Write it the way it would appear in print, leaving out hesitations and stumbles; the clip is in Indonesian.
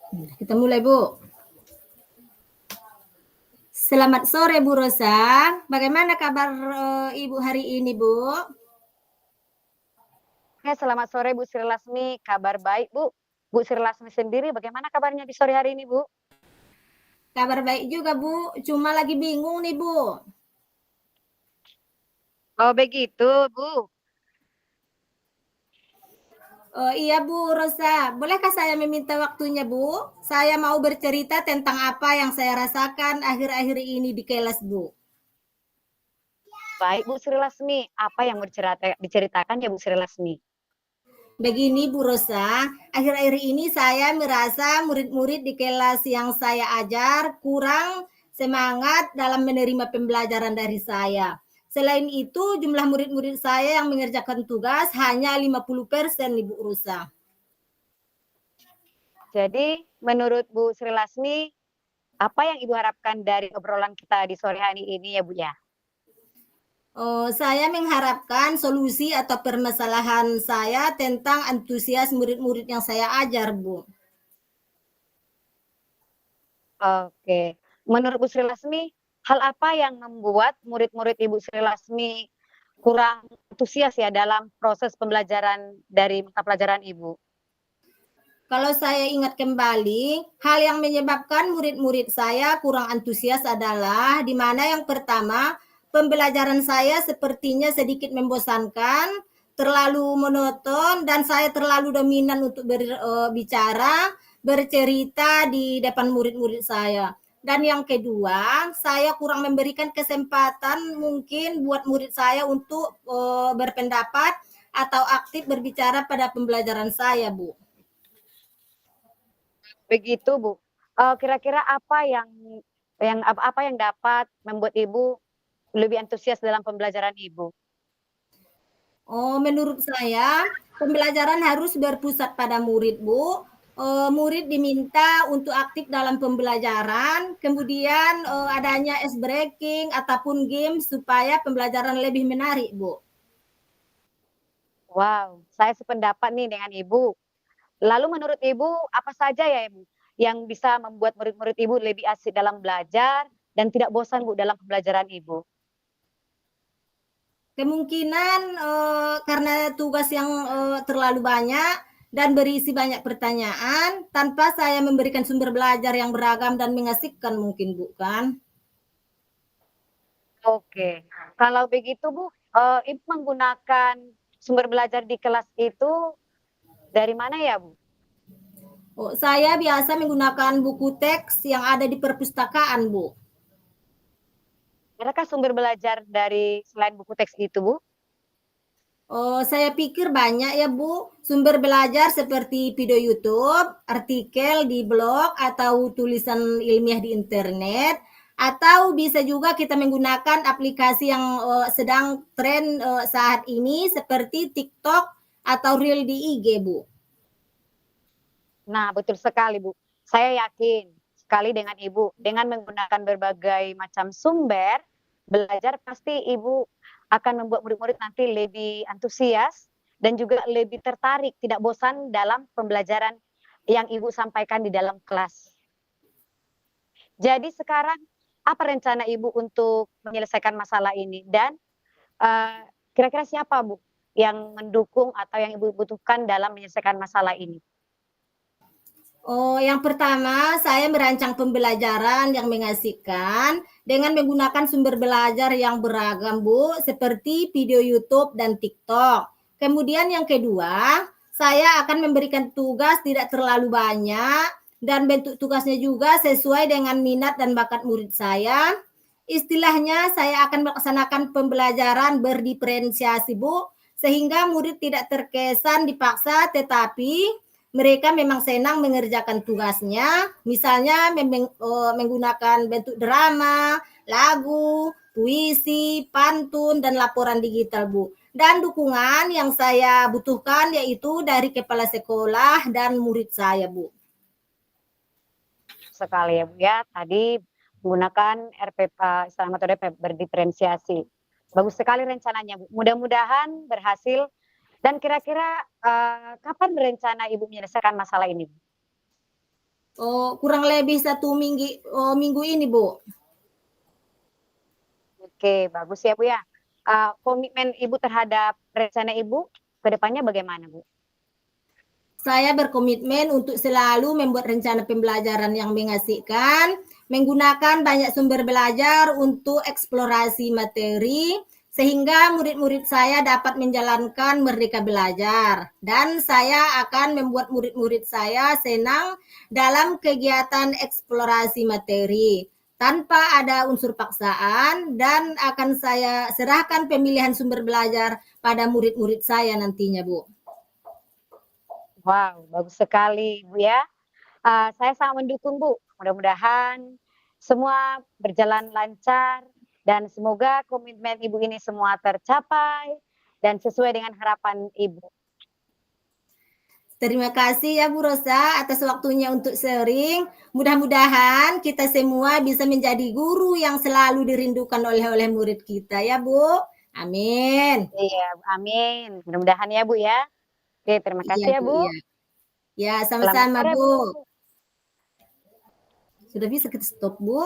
Kita mulai, Bu. Selamat sore, Bu Rosa. Bagaimana kabar Ibu hari ini, Bu? Selamat sore Bu Sri Lasmi, kabar baik Bu. Bu Sri Lasmi sendiri bagaimana kabarnya di sore hari ini Bu? Kabar baik juga, Bu. Cuma lagi bingung nih, Bu. Oh begitu Bu. Iya, Bu Rosa. Bolehkah saya meminta waktunya, Bu? Saya mau bercerita tentang apa yang saya rasakan akhir-akhir ini di kelas, Bu. Baik Bu Sri Lasmi, apa yang diceritakan ya Bu Sri Lasmi? Begini, Bu Rosa, akhir-akhir ini saya merasa murid-murid di kelas yang saya ajar kurang semangat dalam menerima pembelajaran dari saya. Selain itu, jumlah murid-murid saya yang mengerjakan tugas hanya 50%, Bu Rosa. Jadi menurut Bu Sri Lasmi, apa yang Ibu harapkan dari obrolan kita di sore hari ini ya Bu ya? Saya mengharapkan solusi atau permasalahan saya tentang antusias murid-murid yang saya ajar, Bu. Oke. Menurut Bu Sri Lasmi, hal apa yang membuat murid-murid Ibu Sri Lasmi kurang antusias ya dalam proses pembelajaran dari mata pelajaran Ibu? Kalau saya ingat kembali, hal yang menyebabkan murid-murid saya kurang antusias adalah di mana yang pertama, pembelajaran saya sepertinya sedikit membosankan, terlalu monoton, dan saya terlalu dominan untuk berbicara, bercerita di depan murid-murid saya. Dan yang kedua, saya kurang memberikan kesempatan mungkin buat murid saya untuk berpendapat atau aktif berbicara pada pembelajaran saya, Bu. Begitu, Bu. Kira-kira apa yang dapat membuat Ibu lebih antusias dalam pembelajaran Ibu? Menurut saya pembelajaran harus berpusat pada murid, Bu. Murid diminta untuk aktif dalam pembelajaran, kemudian adanya ice breaking ataupun game supaya pembelajaran lebih menarik, Bu. Wow, saya sependapat nih dengan Ibu. Lalu menurut Ibu, apa saja ya, Ibu, yang bisa membuat murid-murid Ibu lebih asik dalam belajar dan tidak bosan, Bu, dalam pembelajaran Ibu? Kemungkinan karena tugas yang terlalu banyak dan berisi banyak pertanyaan tanpa saya memberikan sumber belajar yang beragam dan mengasihkan mungkin, Bu, kan? Oke. Kalau begitu, Bu, Ibu menggunakan sumber belajar di kelas itu dari mana ya, Bu? Saya biasa menggunakan buku teks yang ada di perpustakaan, Bu. Adakah sumber belajar dari selain buku teks itu, Bu? Saya pikir banyak ya, Bu, sumber belajar seperti video YouTube, artikel di blog, atau tulisan ilmiah di internet, atau bisa juga kita menggunakan aplikasi yang sedang tren saat ini seperti TikTok atau Reel di IG, Bu. Nah, betul sekali, Bu. Saya yakin sekali dengan Ibu, dengan menggunakan berbagai macam sumber belajar, pasti Ibu akan membuat murid-murid nanti lebih antusias dan juga lebih tertarik, tidak bosan dalam pembelajaran yang Ibu sampaikan di dalam kelas. Jadi sekarang apa rencana Ibu untuk menyelesaikan masalah ini? Dan kira-kira siapa, Bu, yang mendukung atau yang Ibu butuhkan dalam menyelesaikan masalah ini? Yang pertama, saya merancang pembelajaran yang mengasihkan dengan menggunakan sumber belajar yang beragam, Bu, seperti video YouTube dan TikTok. Kemudian yang kedua, saya akan memberikan tugas tidak terlalu banyak dan bentuk tugasnya juga sesuai dengan minat dan bakat murid saya. Istilahnya, saya akan melaksanakan pembelajaran berdiferensiasi, Bu, sehingga murid tidak terkesan dipaksa, tetapi mereka memang senang mengerjakan tugasnya, misalnya menggunakan bentuk drama, lagu, puisi, pantun, dan laporan digital, Bu. Dan dukungan yang saya butuhkan yaitu dari kepala sekolah dan murid saya, Bu. Sekali ya Bu ya, tadi menggunakan istilah metode berdiferensiasi. Bagus sekali rencananya Bu, mudah-mudahan berhasil dan kira-kira kapan berencana Ibu menyelesaikan masalah ini Bu? Oh, kurang lebih 1 minggu ini, Bu. Oke, bagus ya, Bu, ya. Komitmen Ibu terhadap rencana Ibu ke depannya bagaimana, Bu? Saya berkomitmen untuk selalu membuat rencana pembelajaran yang mengasihkan, menggunakan banyak sumber belajar untuk eksplorasi materi, sehingga murid-murid saya dapat menjalankan merdeka belajar. Dan saya akan membuat murid-murid saya senang dalam kegiatan eksplorasi materi, tanpa ada unsur paksaan, dan akan saya serahkan pemilihan sumber belajar pada murid-murid saya nantinya, Bu. Wow, bagus sekali, Bu, ya. Saya sangat mendukung, Bu. Mudah-mudahan semua berjalan lancar dan semoga komitmen Ibu ini semua tercapai dan sesuai dengan harapan Ibu. Terima kasih ya Bu Rosa atas waktunya untuk sharing. Mudah-mudahan kita semua bisa menjadi guru yang selalu dirindukan oleh murid kita ya Bu. Amin. Iya, amin. Mudah-mudahan ya, Bu, ya. Oke, terima Iya kasih ya, Bu, Bu. iya. Ya, Selamat sama-sama sore, Bu. Bu. Sudah bisa kita stop Bu.